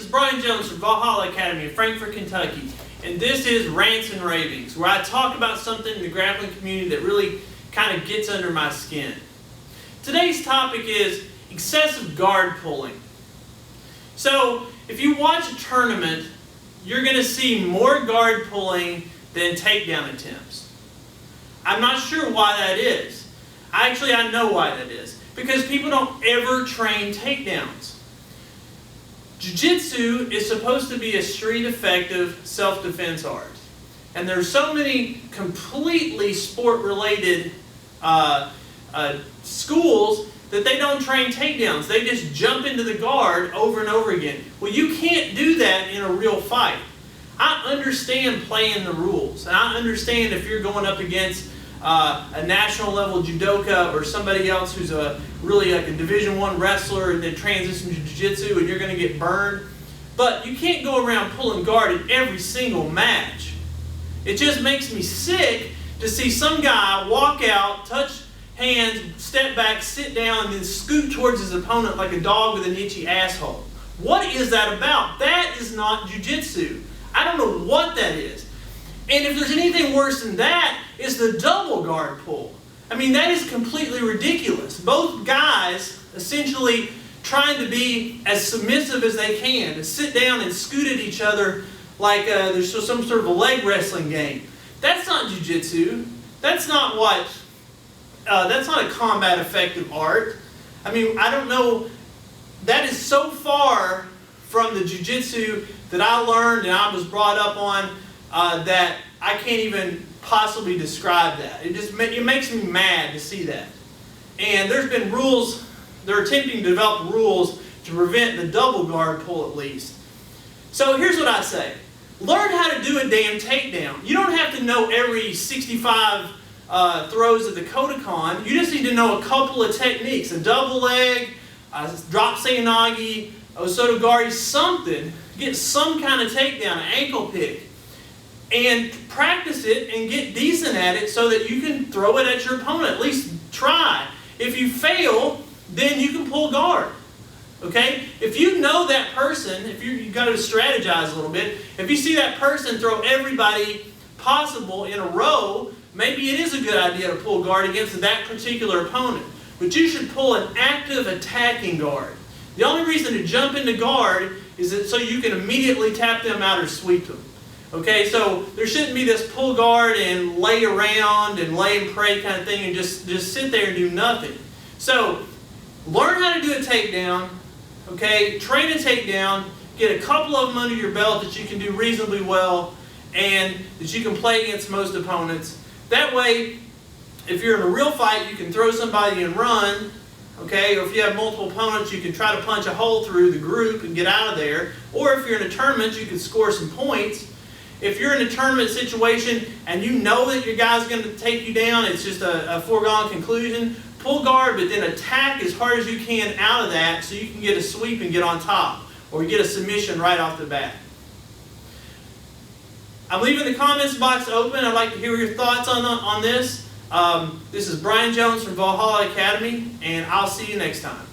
Brian Jones from Valhalla Academy in Frankfort, Kentucky, and this is Rants and Ravings, where I talk about something in the grappling community that really kind of gets under my skin. Today's topic is excessive guard pulling. So, if you watch a tournament, you're going to see more guard pulling than takedown attempts. I'm not sure why that is. Actually, I know why that is. Because people don't ever train takedowns. Jiu-jitsu is supposed to be a street effective self-defense art. And there's so many completely sport-related schools that they don't train takedowns. They just jump into the guard over and over again. Well, you can't do that in a real fight. I understand playing the rules. And I understand if you're going up against a national level judoka or somebody else who's really like a Division I wrestler and then transition to jiu-jitsu and you're going to get burned. But you can't go around pulling guard in every single match. It just makes me sick to see some guy walk out, touch hands, step back, sit down, and then scoot towards his opponent like a dog with an itchy asshole. What is that about? That is not jiu-jitsu. I don't know what that is. And if there's anything worse than that, it's the double guard pull. I mean, that is completely ridiculous. Both guys essentially trying to be as submissive as they can, to sit down and scoot at each other like there's some sort of a leg wrestling game. That's not jiu-jitsu. That's not what, that's not a combat effective art. I mean, I don't know, that is so far from the jiu-jitsu that I learned and I was brought up on that I can't even possibly describe that. It makes me mad to see that. And there's been rules, they're attempting to develop rules to prevent the double guard pull at least. So here's what I say. Learn how to do a damn takedown. You don't have to know every 65 throws of the Kodokan. You just need to know a couple of techniques. A double leg, a drop seonagi, osotogari, something. Get some kind of takedown, an ankle pick. And practice it and get decent at it so that you can throw it at your opponent. At least try. If you fail, then you can pull guard. Okay? If you know that person, if you've got to strategize a little bit, if you see that person throw everybody possible in a row, maybe it is a good idea to pull guard against that particular opponent. But you should pull an active attacking guard. The only reason to jump into guard is that so you can immediately tap them out or sweep them. Okay, so there shouldn't be this pull guard and lay around and lay and pray kind of thing and just sit there and do nothing. So, learn how to do a takedown, okay, train a takedown, get a couple of them under your belt that you can do reasonably well and that you can play against most opponents. That way, if you're in a real fight, you can throw somebody and run, okay, or if you have multiple opponents, you can try to punch a hole through the group and get out of there. Or if you're in a tournament, you can score some points. If you're in a tournament situation and you know that your guy's going to take you down, it's just a foregone conclusion, pull guard but then attack as hard as you can out of that so you can get a sweep and get on top. Or get a submission right off the bat. I'm leaving the comments box open. I'd like to hear your thoughts on this. This is Brian Jones from Valhalla Academy, and I'll see you next time.